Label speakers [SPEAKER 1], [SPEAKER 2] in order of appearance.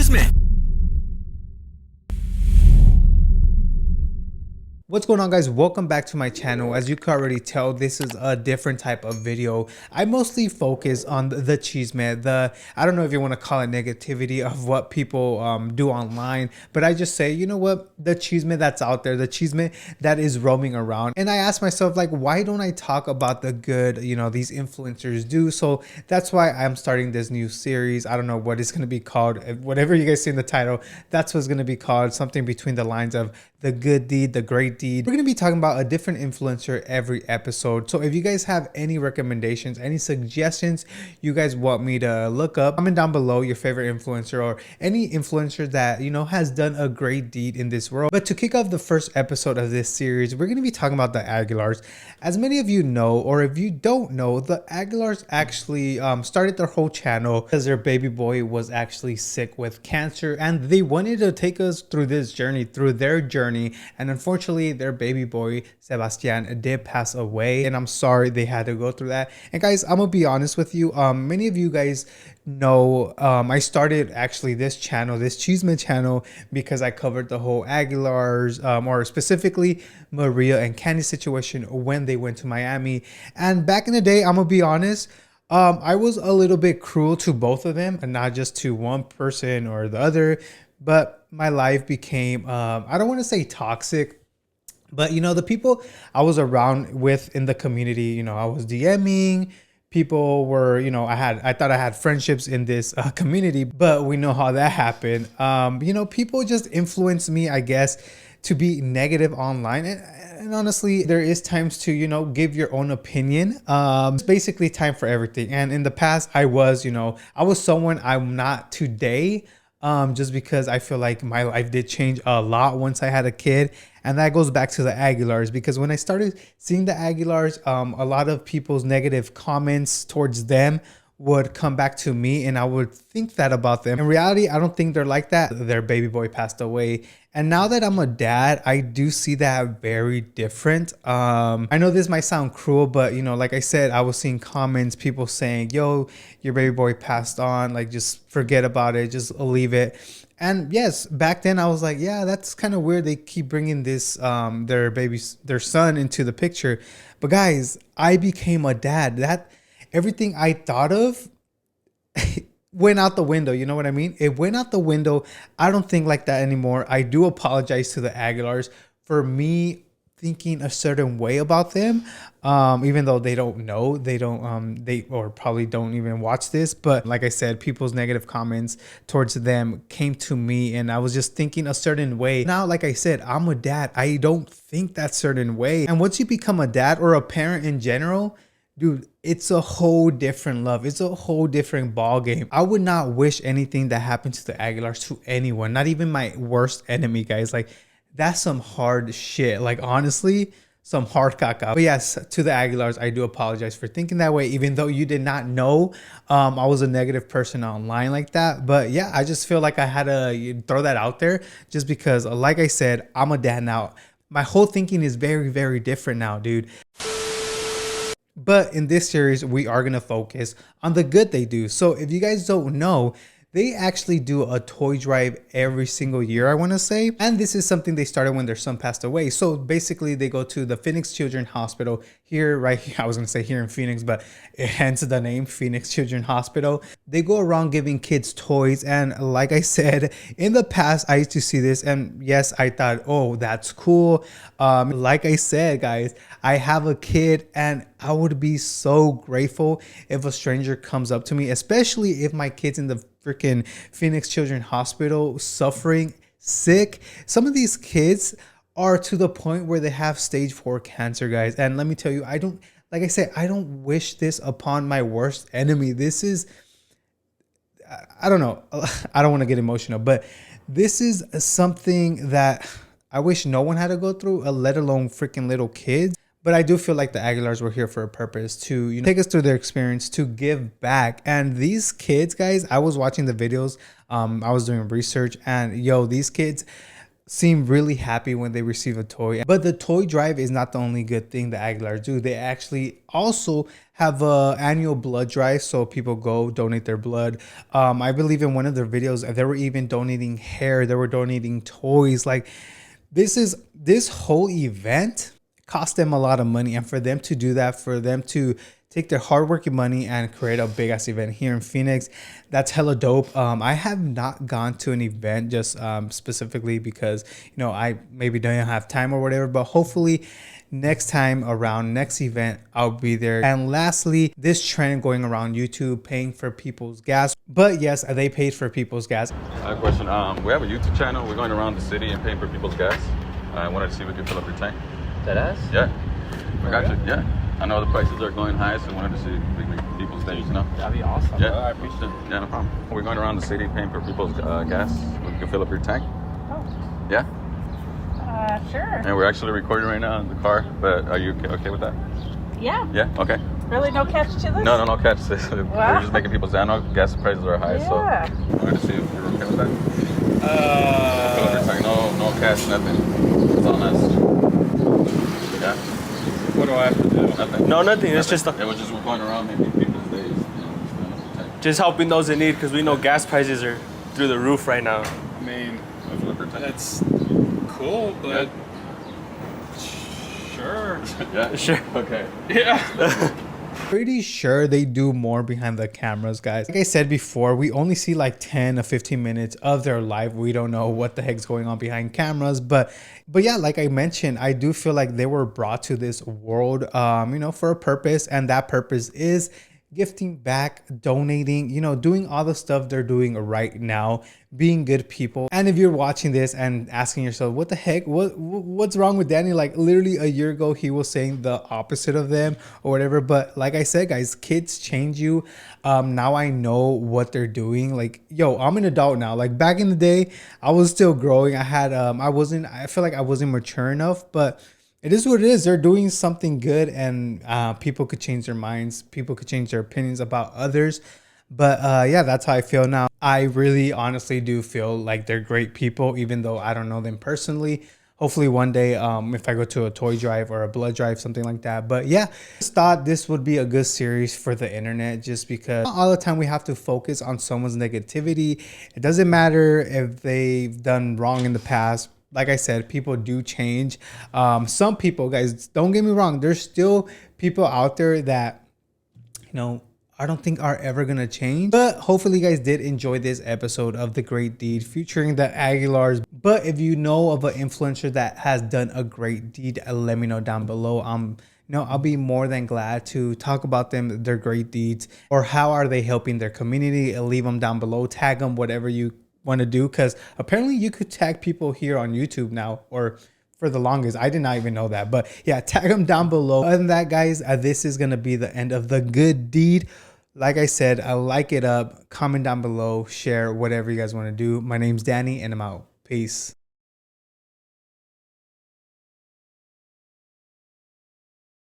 [SPEAKER 1] chisme.
[SPEAKER 2] What's going on, guys? Welcome back to my channel. As you can already tell, this is a different type of video. I mostly focus on the chisme, I don't know if you want to call it negativity of what people do online, but I just say, you know what, the chisme that's out there, the chisme that is roaming around. And I ask myself, like, why don't I talk about the good, these influencers do? So that's why I'm starting this new series. I don't know what it's going to be called. Whatever you guys see in the title, that's what's going to be called. Something between the lines of the good deed, the great deed. We're going to be talking about a different influencer every episode. So if you guys have any recommendations, any suggestions you guys want me to look up, comment down below your favorite influencer or any influencer that, has done a great deed in this world. But to kick off the first episode of this series, we're going to be talking about the Aguilars. As many of you know, or if you don't know, the Aguilars actually started their whole channel because their baby boy was actually sick with cancer, and they wanted to take us through this journey, through their journey. And unfortunately, their baby boy Sebastian did pass away, and I'm sorry they had to go through that. And guys, I'm gonna be honest with you, many of you guys know I started actually this channel, this chisme channel, because I covered the whole Aguilars, or specifically Maria and Candy situation when they went to Miami. And back in the day, I'm gonna be honest, I was a little bit cruel to both of them, and not just to one person or the other. But my life became, I don't want to say toxic, but the people I was around with in the community, I was DMing, people were, I thought I had friendships in this community, but we know how that happened. People just influenced me, I guess, to be negative online. And honestly, there is times to, give your own opinion. It's basically time for everything. And in the past, I was someone I'm not today. Just because I feel like my life did change a lot once I had a kid. And that goes back to the Aguilars, because when I started seeing the Aguilars, a lot of people's negative comments towards them would come back to me, and I would think that about them. In reality, I don't think they're like that. Their baby boy passed away. And now that I'm a dad, I do see that very different. I know this might sound cruel, but like I said, I was seeing comments, people saying, yo, your baby boy passed on, like, just forget about it, just leave it. And yes, back then I was like, yeah, that's kind of weird. They keep bringing this, their son into the picture. But guys, I became a dad. Everything I thought of went out the window. You know what I mean? It went out the window. I don't think like that anymore. I do apologize to the Aguilars for me thinking a certain way about them, even though they don't know, they or probably don't even watch this. But like I said, people's negative comments towards them came to me, and I was just thinking a certain way. Now, like I said, I'm a dad. I don't think that certain way. And once you become a dad or a parent in general, dude, it's a whole different love. It's a whole different ball game. I would not wish anything that happened to the Aguilars to anyone, not even my worst enemy, guys. Like, that's some hard shit. Like, honestly, some hard caca. But yes, to the Aguilars, I do apologize for thinking that way, even though you did not know I was a negative person online like that. But yeah, I just feel like I had to throw that out there, just because, like I said, I'm a dad now. My whole thinking is very, very different now, dude. But in this series, we are going to focus on the good they do. So if you guys don't know, they actually do a toy drive every single year, I want to say. And this is something they started when their son passed away. So basically, they go to the Phoenix Children's Hospital here, right here. I was going to say here in Phoenix, but hence the name, Phoenix Children's Hospital. They go around giving kids toys. And like I said, in the past, I used to see this. And yes, I thought, oh, that's cool. Like I said, guys, I have a kid, and I would be so grateful if a stranger comes up to me, especially if my kid's in the freaking Phoenix Children's Hospital suffering, sick. Some of these kids are to the point where they have stage 4 cancer, guys. And let me tell you, like I said, I don't wish this upon my worst enemy. This is, I don't know. I don't want to get emotional, but this is something that I wish no one had to go through, let alone freaking little kids. But I do feel like the Aguilars were here for a purpose, to take us through their experience, to give back. And these kids, guys, I was watching the videos, I was doing research, and yo, these kids, seem really happy when they receive a toy. But the toy drive is not the only good thing the Aguilars do. They actually also have a annual blood drive, so people go donate their blood. I believe in one of their videos they were even donating hair, they were donating toys. Like this whole event cost them a lot of money, and for them to do that, for them to take their hardworking money and create a big ass event here in Phoenix, that's hella dope. I have not gone to an event just specifically because, you know, I maybe don't have time or whatever, but hopefully next time around, next event, I'll be there. And lastly, this trend going around YouTube paying for people's gas. But yes, they paid for people's gas.
[SPEAKER 1] I have a question. We have a YouTube channel. We're going around the city and paying for people's gas. I wanted to see if we could fill up your tank.
[SPEAKER 3] That ass?
[SPEAKER 1] Yeah. I got you. Yeah. I know the prices are going high, so I wanted to see if we can make people's days, you know?
[SPEAKER 3] That'd be awesome.
[SPEAKER 1] Yeah,
[SPEAKER 3] bro. I appreciate it.
[SPEAKER 1] Yeah, no problem. We're going around the city paying for people's gas. We can fill up your tank.
[SPEAKER 4] Oh,
[SPEAKER 1] Yeah.
[SPEAKER 4] sure.
[SPEAKER 1] And we're actually recording right now in the car, but are you okay with that?
[SPEAKER 4] Yeah.
[SPEAKER 1] Yeah? Okay.
[SPEAKER 4] Really no catch to this?
[SPEAKER 1] No catch. We're just making people's day. I know gas prices are high, so
[SPEAKER 4] Yeah.
[SPEAKER 1] I wanted to see if you're okay with that. Fill up your tank. No cash, nothing. It's on us. Yeah?
[SPEAKER 3] What do I have to do?
[SPEAKER 1] Nothing.
[SPEAKER 3] No, nothing. It's just
[SPEAKER 1] Yeah, we're just going around making people's days. You know, just filling up the tank.
[SPEAKER 3] just helping those in need because we know gas prices are through the roof right now.
[SPEAKER 5] I mean,
[SPEAKER 1] Fill up your tank.
[SPEAKER 5] that's cool, but sure.
[SPEAKER 1] Yeah?
[SPEAKER 3] Sure.
[SPEAKER 1] Okay.
[SPEAKER 5] Yeah.
[SPEAKER 2] Pretty sure they do more behind the cameras, guys. Like I said before, we only see like 10 or 15 minutes of their life. We don't know what the heck's going on behind cameras, but yeah, like I mentioned, I do feel like they were brought to this world, you know, for a purpose, and that purpose is gifting back, donating, you know, doing all the stuff they're doing right now, being good people. And if you're watching this and asking yourself, what the heck, what's wrong with Danny? Like literally a year ago, he was saying the opposite of them or whatever. But like I said, guys, kids change you. Now I know what they're doing. Like, yo, I'm an adult now. Like back in the day, I was still growing. I feel like I wasn't mature enough, but it is what it is. They're doing something good, and people could change their minds. People could change their opinions about others. But yeah, that's how I feel now. I really honestly do feel like they're great people, even though I don't know them personally. Hopefully one day, if I go to a toy drive or a blood drive, something like that. But yeah, just thought this would be a good series for the internet, just because all the time we have to focus on someone's negativity. It doesn't matter if they've done wrong in the past. Like I said, people do change. Some people, guys, don't get me wrong, there's still people out there that, you know, I don't think are ever gonna change. But hopefully you guys did enjoy this episode of The Great Deed featuring the Aguilars. But if you know of an influencer that has done a great deed, let me know down below. You know, I'll be more than glad to talk about them, their great deeds, or how are they helping their community. Leave them down below, tag them, whatever you want to do, because apparently you could tag people here on YouTube now, or for the longest, I did not even know that. But yeah, tag them down below. Other than that, guys, this is gonna be the end of The Good Deed. Like I said, like it up, comment down below, share, whatever you guys want to do. My name's Danny, and I'm out. Peace.